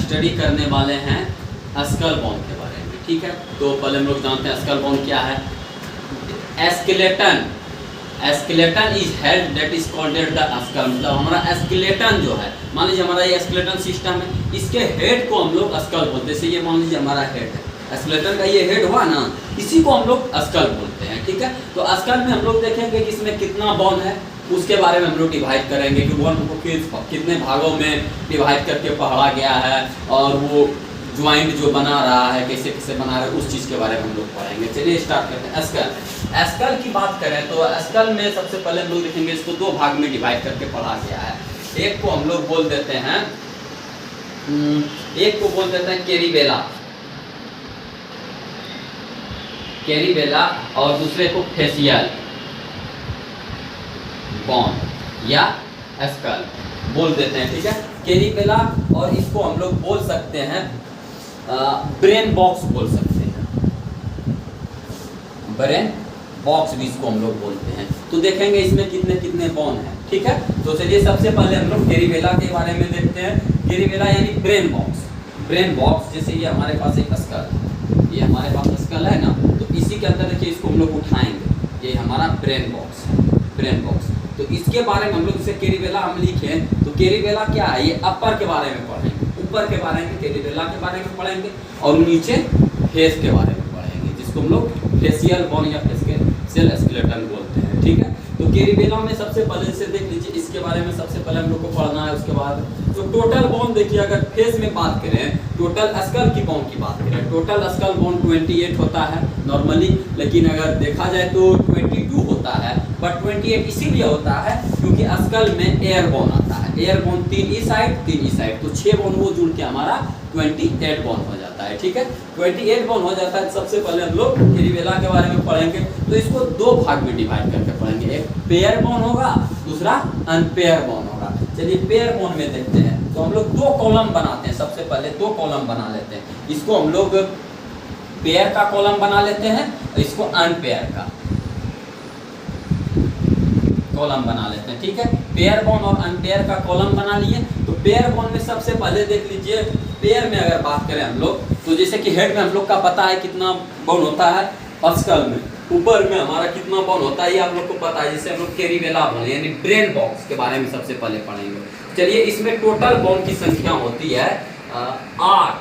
Study करने वाले हैं स्कल बोन के बारे में। ठीक है, तो पहले हम लोग जानते हैं स्कल बोन क्या है। Skeleton is head that is called the skull. मतलब हमारा स्केलेटन जो है, मान लीजिए हमारा ये स्केलेटन सिस्टम है, इसके हेड को हम लोग स्कल बोलते हैं। जैसे ये मान लीजिए हमारा हेड है, स्केलेटन का ये हेड हुआ ना, इसी को हम लोग स्कल बोलते हैं। ठीक है, तो स्कल में हम लोग देखेंगे कि इसमें कितना बोन है, उसके बारे में हम लोग डिवाइड करेंगे कि बोन को कितने भागों में डिवाइड करके पढ़ा गया है, और वो ज्वाइंट जो बना रहा है कैसे कैसे बना रहा है, उस चीज़ के बारे में हम लोग पढ़ेंगे। चलिए स्टार्ट करते हैं। स्कल की बात करें तो स्कल में सबसे पहले हम लोग देखेंगे इसको दो भाग में डिवाइड करके पढ़ा गया है। एक को हम लोग बोल देते हैं कैरीबेला और दूसरे को फेसियल बोन या स्कल बोल देते हैं। ठीक है, कैरीबेला, और इसको हम लोग बोल सकते हैं ब्रेन बॉक्स बोल सकते हैं, ब्रेन बॉक्स भी इसको हम लोग बोलते हैं। तो देखेंगे इसमें कितने कितने बोन हैं। ठीक है, तो चलिए सबसे पहले हम लोग कैरीबेला के बारे में देखते हैं। कैरीबेला यानी ब्रेन बॉक्स जैसे ये हमारे पास एक स्कल, ये हमारे पास स्कल है ना, तो इसी के अंदर देखिए इसको हम लोग उठाएंगे, ये हमारा ब्रेन बॉक्स। तो इसके बारे में हम लोग जैसे कैरीबेला हम लिखें तो कैरीबेला क्या है, ये अपर के बारे में पढ़ेंगे, ऊपर के बारे में कैरीबेला के बारे में पढ़ेंगे, और नीचे फेस के बारे में पढ़ेंगे, जिसको हम लोग फेसियल बोन या फेसियल स्केलेटन बोलते हैं। ठीक है, तो कैरीबेला में सबसे पहले से देख लीजिए, इसके बारे में सबसे पहले हम लोग को पढ़ना है। उसके बाद तो टोटल बोन देखिए, अगर फेस में बात करें, टोटल स्कल की बोन की बात करें, टोटल स्कल बोन 28 होता है नॉर्मली, लेकिन अगर देखा जाए तो 22 होता है। बट 28 इसीलिए होता है क्योंकि स्कल में एयर बोन आता है, एयर बोन 3 इस साइड, तो 6 बोन वो जुड़ के हमारा 28 बोन हो जाता है। ठीक है, 28 बोन हो जाता है। सबसे पहले हम लोग कैरीबेला के बारे में पढ़ेंगे, तो इसको दो भाग में डिवाइड करके पढ़ेंगे, एक पेयर बोन होगा, दूसरा अनपेयर बोन होगा। चलिए पेयर बोन में देखते हैं, तो हम लोग दो कॉलम बनाते हैं। सबसे पहले दो कॉलम बना लेते हैं, इसको हम लोग पेयर का कॉलम बना लेते हैं, और इसको अनपेयर का कॉलम बना लेते हैं। ठीक है, पेयर बोन और अनपेयर का कॉलम बना लिए। तो पेयर बोन में सबसे पहले देख लीजिए, पेयर में अगर बात करें हम लोग, तो जैसे कि हेड में हम लोग का पता है कितना बोन होता है, स्कल में ऊपर में हमारा कितना बोन होता है ये आप लोग को पता है। जैसे हम लोग कैरीबेला बोन यानी ब्रेन बॉक्स के बारे में सबसे पहले पढ़ेंगे। चलिए, इसमें टोटल बोन की संख्या होती है 8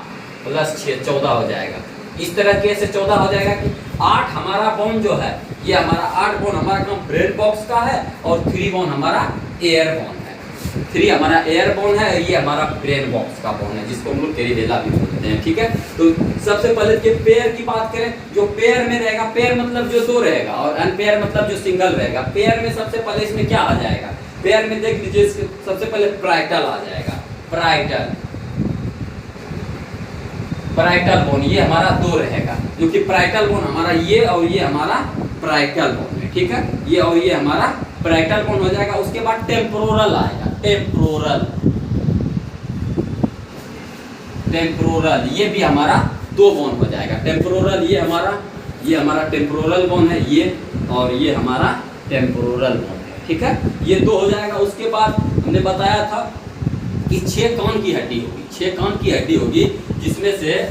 + 6 14 हो जाएगा। इस तरह के से 14 हो जाएगा कि 8 हमारा बोन जो है, ये हमारा 8 बोन हमारा काम ब्रेन बॉक्स का है, और 3 बोन हमारा एयर बोन है। 3 हमारा एयर बोन है, ये हमारा ब्रेन बॉक्स का बोन है, जिसको हम लोग कैरीबेला भी बोलते हैं। ठीक है, तो सबसे पहले के पेयर की बात करें, जो पेयर में रहेगा, पेयर मतलब जो दो रहेगा, और अनपेयर मतलब जो सिंगल रहेगा। पेयर में सबसे पहले इसमें क्या आ जाएगा, पेयर में देख लीजिए सबसे पहले प्राइटल आ जाएगा, प्राइटल बोन, ये हमारा दो रहेगा, जो कि प्राइटल बोन हमारा ये और ये हमारा प्राइटल बोन है। ठीक है, ये और ये हमारा प्राइटल बोन हो जाएगा। उसके बाद टेम्पोरल आएगा, टेम्पोरल ये भी हमारा दो बोन हो जाएगा। टेम्पोरल ये हमारा टेम्पोरल बोन है, ये और ये हमारा टेम्पोरल बोन है। ठीक है, ये दो हो जाएगा। उसके बाद हमने बताया था कि 6 कान की हड्डी होगी, 6 कान की हड्डी होगी, जिसमें से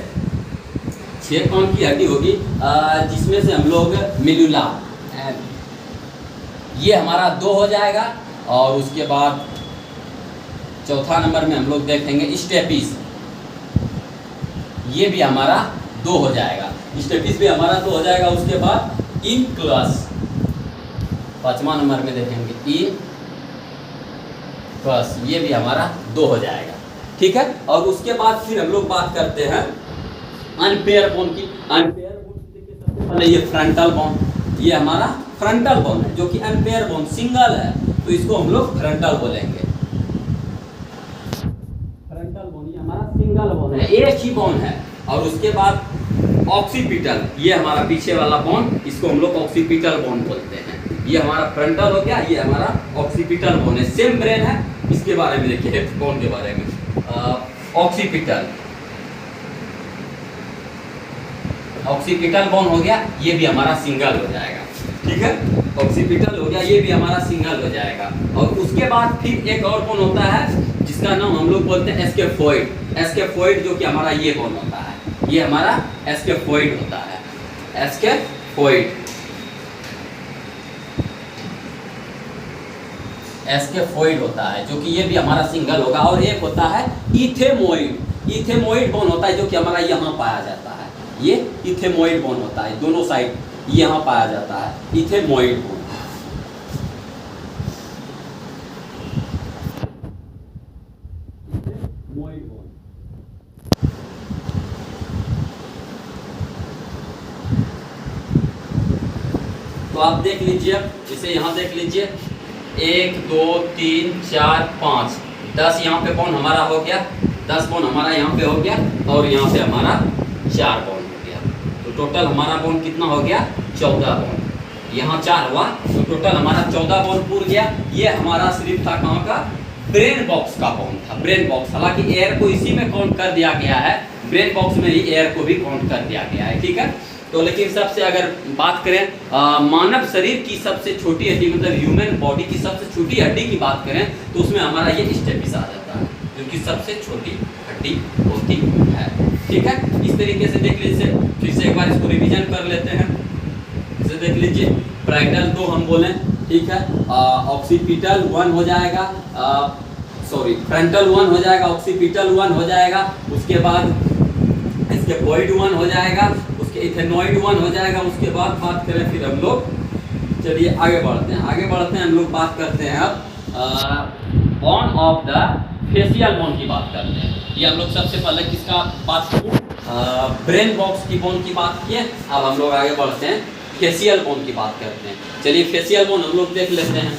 6 कान की हड्डी होगी, जिसमें से हम लोग मेडुला, ये हमारा 2 हो जाएगा। और उसके बाद चौथा नंबर में हम लोग देखेंगे स्टेपिस, ये भी हमारा 2 हो जाएगा, स्टेपिस भी हमारा 2 हो जाएगा। उसके बाद इनक्लस, 5वां नंबर में देखेंगे इनक्लस, ये भी हमारा 2 हो जाएगा। ठीक है, और उसके बाद फिर हम लोग बात करते हैं अनपेयर बोन की। अनपेयर बोन देखिए, सबसे पहले ये फ्रंटल बोन, ये हमारा फ्रंटल बोन है, जो कि अनपेयर बोन सिंगल है, तो इसको हम लोग फ्रंटल बोलेंगे। फ्रंटल बोन ये हमारा सिंगल बोन है, एक ही बोन है। और उसके बाद ऑक्सीपिटल, ये हमारा पीछे वाला बोन, इसको हम लोग ऑक्सीपिटल बोन बोलते हैं। ये हमारा फ्रंटल हो गया, ये हमारा ऑक्सीपिटल बोन है, सेम ब्रेन है। इसके बारे में देखिए, बोन के बारे में ऑक्सीपिटल बोन हो गया, ये भी हमारा सिंगल हो जाएगा। ठीक है, ऑक्सीपिटल हो गया, ये भी हमारा सिंगल हो जाएगा। और उसके बाद फिर एक और बॉन्ड होता है जिसका नाम हम लोग बोलते हैं एस्केफोइड। एस्केफोइड जो कि हमारा ये बॉन्ड होता है, ये हमारा एस्केफोइड होता है, एस्केफोइड। एस्केफोइड होता है जो कि ये भी हमारा सिंगल होगा। और एक होता है इथेमोइड। इथेमोइड बॉन्ड होता है जो कि हमारा यहाँ पाया जाता है, ये इथेमोइड बॉन्ड होता है, दोनों साइड यहाँ पाया जाता है इथेमोइड बॉन्ड। तो आप देख लीजिए, इसे यहाँ देख लीजिए, 1 2 3 4 5 10 यहाँ पे बॉन्ड हमारा हो गया, 10 बॉन्ड हमारा यहाँ पे हो गया, और यहाँ पे हमारा 4 बॉन्ड हो गया। तो टोटल हमारा बॉन्ड कितना हो गया? 14 बॉन्ड। यहाँ 4 हुआ तो टोटल हमारा 14 बॉन्ड पूर गया। ये हमारा सिर्फ था कहाँ का? ब्रेन बॉक्स का बॉन्ड था, ब्रेन बॉक्स। हालांकि एयर को इसी में काउंट कर दिया गया है, ब्रेन बॉक्स में ही एयर को भी काउंट कर दिया गया है, ठीक है। तो लेकिन सबसे अगर बात करें मानव शरीर की सबसे छोटी हड्डी, मतलब ह्यूमन बॉडी की सबसे छोटी हड्डी की बात करें तो उसमें हमारा ये स्टेपिस आ जाता है, जो कि सबसे छोटी हड्डी होती है, ठीक है। इस तरीके से देख लीजिए, फिर से एक बार इसको रिवीजन कर लेते हैं। इसे देख लीजिए, पैराइटल 2 हम बोले, ठीक है, ऑक्सीपिटल 1 हो जाएगा, फ्रंटल 1 हो जाएगा, ऑक्सीपिटल 1 हो जाएगा, उसके बाद स्केफोइड 1 हो जाएगा, उसके इथेनॉइड 1 हो जाएगा। उसके बाद बात करें फिर हम लोग, चलिए आगे बढ़ते हैं, हम लोग बात करते हैं अब bond of the facial bond की बात करते हैं। ये हम लोग सबसे पहले किसका बात किए? ब्रेन बॉक्स की बॉन्ड की बात किए। अब हम लोग आगे बढ़ते हैं, फेशियल बॉन्ड की बात करते हैं। चलिए फेशियल बॉन्ड हम लोग देख लेते हैं।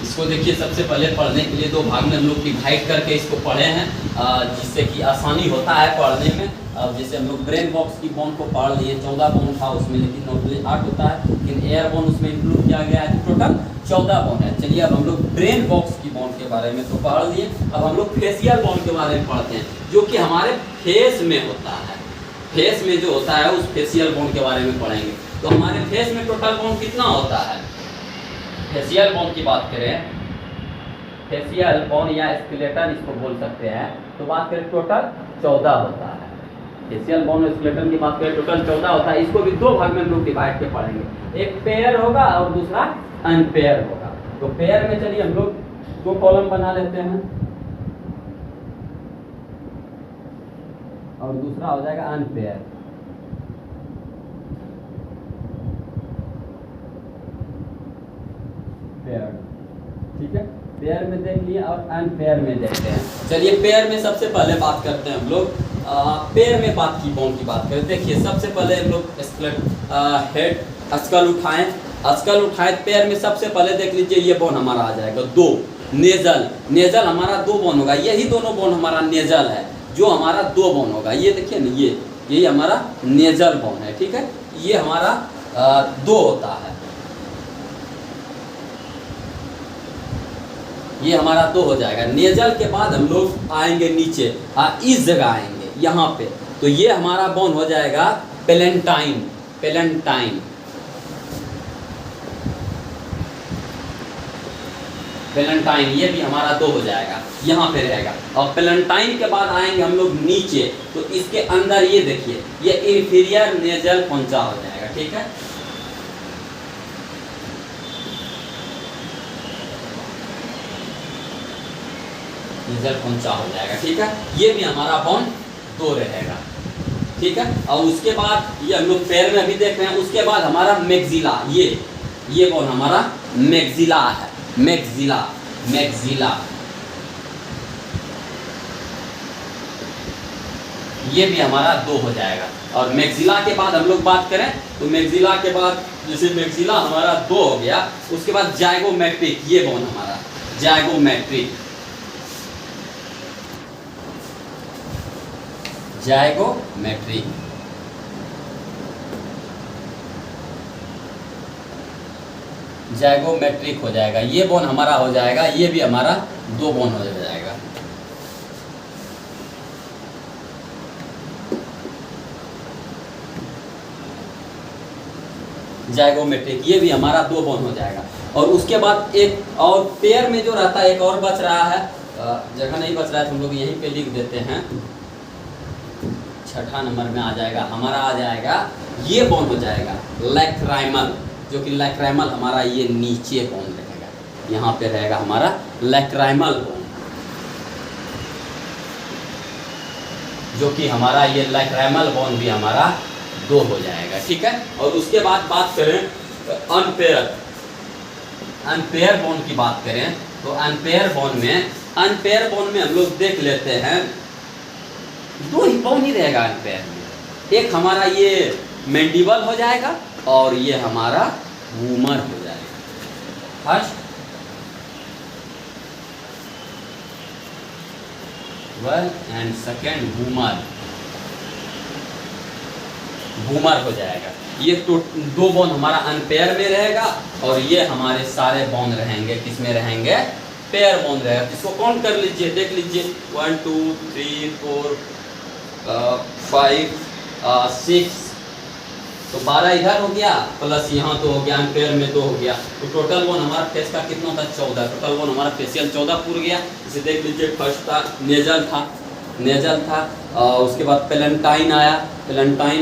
इसको देखिए, सबसे पहले पढ़ने के लिए 2 भाग में हम लोग डिवाइड करके इसको पढ़े हैं, जिससे कि आसानी होता है पढ़ने में। अब जैसे हम लोग ब्रेन बॉक्स की बॉन्ड को पढ़ लिए, 14 बॉन्ड था उसमें, लेकिन नॉर्मली 8 होता है, लेकिन एयर बॉन्ड उसमें इंक्लूड किया गया है, तो टोटल 14 बॉन्ड है। चलिए अब हम लोग ब्रेन बॉक्स की बॉन्ड के बारे में तो पढ़ लिए, अब हम लोग फेशियल बॉन्ड के बारे में पढ़ते हैं, जो कि हमारे फेस में होता है। फेस में जो होता है उस फेशियल बॉन्ड के बारे में पढ़ेंगे। तो हमारे फेस में टोटल बॉन्ड कितना होता है? फेशियल बॉन्ड की बात करें, फेशियल बॉन्ड या स्केलेटन इसको बोल सकते हैं, तो बात करें टोटल 14 होता है। फेशियल बॉन्ड और स्केलेटन की बात करें टोटल 14 होता है। इसको भी 2 भाग में हम लोग डिवाइड के पढ़ेंगे, एक पेयर होगा और दूसरा अनपेयर होगा। तो पेयर में चलिए हम लोग 2 कॉलम बना लेते हैं, और दूसरा हो जाएगा अनपेयर। पेयर, ठीक है, पेयर में देख लिए और अनपेयर में देखते हैं। चलिए पेयर में सबसे पहले बात करते हैं हम लोग, पेयर में बात की बॉन्ड की बात करें। देखिए सबसे पहले हम लोग हेड स्कल उठाए, पेयर में सबसे पहले देख लीजिए ये बॉन्ड हमारा आ जाएगा 2। नेजल हमारा 2 बॉन्ड होगा, यही दोनों बॉन्ड हमारा नेजल है, जो हमारा 2 बॉन्ड होगा। ये देखिए ना, यही हमारा नेजल बॉन्ड है, ठीक है, ये हमारा 2 होता है, ये हमारा 2 हो जाएगा। नेजल के बाद हम लोग आएंगे नीचे, इस जगह आएंगे यहाँ पे, तो ये हमारा बॉन्ड हो जाएगा पेलेंटाइन। ये भी हमारा 2 हो जाएगा, यहाँ पे रहेगा। और पेलेंटाइन के बाद आएंगे हम लोग नीचे, तो इसके अंदर ये देखिए, ये इंफीरियर नेजल पोंचा हो जाएगा, ठीक है। नेजल पोंचा हो जाएगा, ठीक है, ये भी हमारा बॉन्ड 2 रहेगा, ठीक है। और उसके बाद ये हम लोग पैर में अभी देख रहे हैं, उसके बाद हमारा मैक्सिला, ये बॉन्ड हमारा मैक्सिला है, मैक्सिला ये भी हमारा 2 हो जाएगा। और मैक्सिला के बाद हम लोग बात करें तो मैक्सिला के बाद जैसे मैक्सिला हमारा 2 हो गया, उसके बाद जाइगोमेट्रिक, ये बॉन्ड हमारा जाइगोमेट्रिक हो जाएगा, ये बॉन्ड हमारा हो जाएगा, ये भी हमारा 2 बॉन्ड हो जाएगा। जाइगोमेट्रिक, ये भी हमारा 2 बोन हो जाएगा। और उसके बाद एक और पेयर में जो रहता है एक और बच रहा है, जगह नहीं बच रहा है तो हम लोग यहीं पे लिख देते हैं, 6ठा नंबर में आ जाएगा हमारा, आ जाएगा ये बोन हो जाएगा लैक्राइमल, जो कि लैक्राइमल हमारा ये नीचे बोन रहेगा, यहाँ पे रहेगा हमारा लैक्राइमल बोन, जो कि हमारा ये लैक्राइमल बोन भी हमारा 2 हो जाएगा, ठीक है। और उसके बाद बात करें अनपेयर, अनपेयर बोन की बात करें तो अनपेयर बोन में हम लोग देख लेते हैं 2 ही बोन ही रहेगा अनपेयर में। एक हमारा ये मैंडिबल हो जाएगा और ये हमारा वूमर हो जाएगा। First well and second vomer हो जाएगा। ये तो 2 बोन हमारा अनपेयर में रहेगा और ये हमारे सारे बोन रहेंगे किसमें रहेंगे, पेयर बोन रहेगा। इसको काउंट कर लीजिए, देख लीजिए 1 2 3 4 5 6, तो 12 इधर हो गया प्लस यहाँ तो हो गया, अनपेयर में 2 हो गया, तो टोटल बोन हमारा फेस का कितना था 14, टोटल बोन हमारा फेशियल 14 पूर गया। इसे देख लीजिए, फर्स्ट था नेजल था, उसके बाद पेलेंटाइन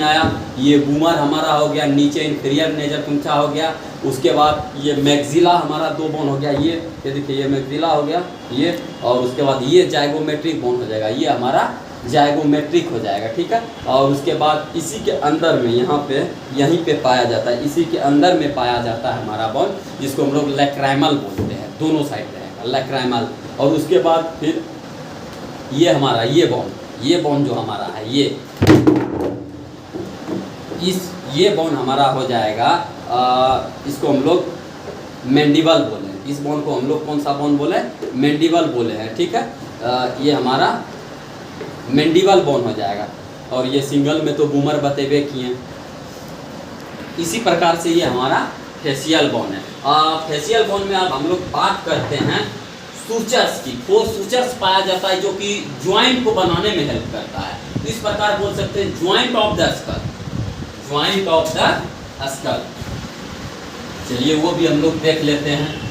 आया, ये बूमर हमारा हो गया, नीचे इन्फीरियर नेजल पुंछा हो गया। उसके बाद ये मैक्सिला हमारा 2 बोन हो गया, ये देखिए ये मैक्सिला हो गया ये, और उसके बाद ये जाइगोमेट्रिक बोन हो जाएगा, ये हमारा जाइगोमेट्रिक हो जाएगा, ठीक है। और उसके बाद इसी के अंदर में यहाँ पे यहीं पे पाया जाता है, इसी के अंदर में पाया जाता है हमारा बोन, जिसको हम लोग लैक्राइमल बोलते हैं, दोनों साइड रहेगा लैक्राइमल। और उसके बाद फिर ये हमारा ये बोन जो हमारा है ये बोन हमारा हो जाएगा, इसको हम लोग मैंडिबल बोले, इस बोन को हम लोग कौन सा बोन बोले, मैंडिबल बोले हैं, ठीक है। ये हमारा मैंडिबल बोन हो जाएगा। और ये सिंगल में तो बूमर बतेबे किए। इसी प्रकार से ये हमारा फेशियल बोन है। फेशियल बोन में अब हम लोग बात करते हैं सूचर्स की। 4 सूचर्स पाया जाता है जो कि ज्वाइंट को बनाने में हेल्प करता है। तो इस प्रकार बोल सकते हैं ज्वाइंट ऑफ द स्कल। चलिए वो भी हम लोग देख लेते हैं।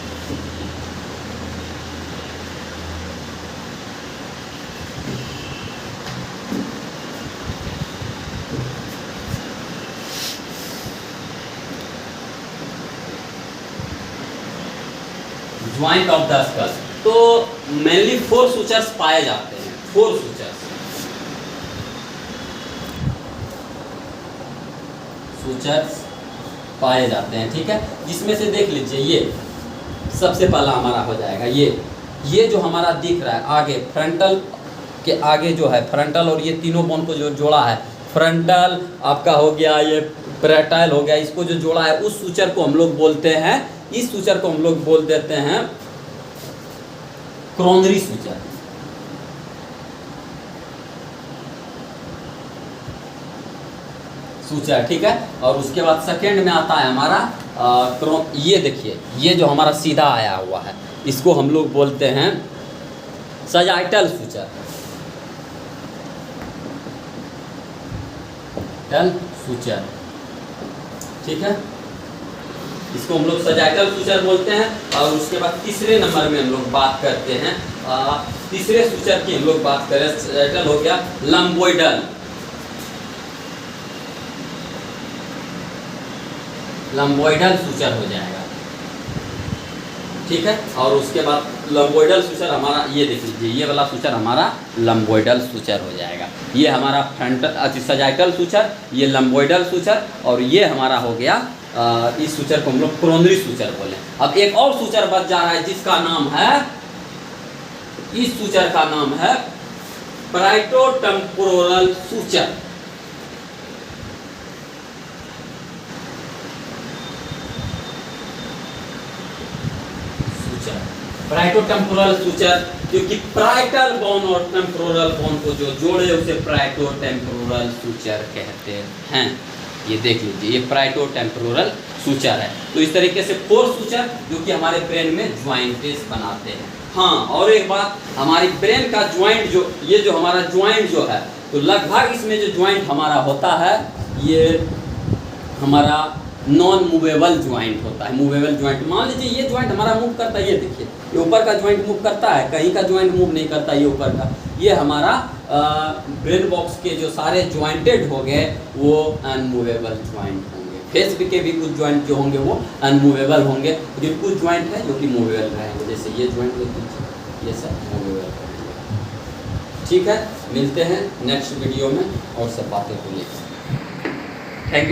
ज्वाइंट ऑफ द स्कल, तो मेनली 4 सूचर्स पाए जाते हैं, 4 सूचर्स पाए जाते हैं, ठीक है। जिसमें से देख लीजिए ये सबसे पहला हमारा हो जाएगा ये जो हमारा दिख रहा है आगे, फ्रंटल के आगे जो है फ्रंटल, और ये तीनों बोन को जो जोड़ा है, फ्रंटल आपका हो गया, ये पैराटाइल हो गया, इसको जो जोड़ा है उस सूचर को हम लोग बोलते हैं, इस सूचर को हम लोग बोल देते हैं क्रोनरी सूचर। ठीक है। और उसके बाद सेकेंड में आता है हमारा ये देखिए, ये जो हमारा सीधा आया हुआ है इसको हम लोग बोलते हैं सजाइटल सूचर। ठीक है, इसको हम लोग सजाइटल सूचर बोलते हैं। और उसके बाद तीसरे नंबर में हम लोग बात करते हैं, तीसरे सूचर की हम लोग बात करें, सजाइटल हो गया लंबोइडल सूचर हो जाएगा, ठीक है। और उसके बाद लंबोइडल सूचर हमारा ये देख लीजिए, ये वाला सूचर हमारा लंबोइडल सूचर हो जाएगा। ये हमारा फ्रंटल सजाइटल सूचर, ये लंबोइडल सूचर, और ये हमारा हो गया इस सूचर को हम लोग क्रोनरी सूचर बोले। अब एक और सूचर बच जा रहा है जिसका नाम है, इस सूचर का नाम है पैराइटोटेम्पोरल सूचर। पैराइटोटेम्पोरल सूचर, क्योंकि पैराइटल बोन और टेम्पोरल बोन को जो जोड़े उसे पैराइटोटेम्पोरल सूचर कहते हैं। ये देख लीजिए, ये पैराइटोटेम्पोरल सूचर है। तो इस तरीके से 4 सूचर जो कि हमारे ब्रेन में ज्वाइंटेस बनाते हैं। हाँ, और एक बात, हमारी ब्रेन का ज्वाइंट जो ये जो हमारा ज्वाइंट जो है, तो लगभग इसमें जो ज्वाइंट हमारा होता है ये हमारा नॉन मूवेबल ज्वाइंट होता है। मूवेबल ज्वाइंट, मान लीजिए ये ज्वाइंट हमारा मूव करता है, ये देखिए ये ऊपर का ज्वाइंट मूव करता है, कहीं का ज्वाइंट मूव नहीं करता, ये ऊपर का, ये हमारा ब्रेन बॉक्स के जो सारे ज्वाइंटेड हो गए वो अनमूवेबल ज्वाइंट होंगे। फेस के भी कुछ ज्वाइंट जो होंगे वो अनमूवेबल होंगे, लेकिन कुछ ज्वाइंट है जो कि मूवेबल रहेंगे, जैसे ये ज्वाइंट ये सब मूवेबल रहेंगे। ठीक है, मिलते हैं नेक्स्ट वीडियो में और सब बातें को लेकर।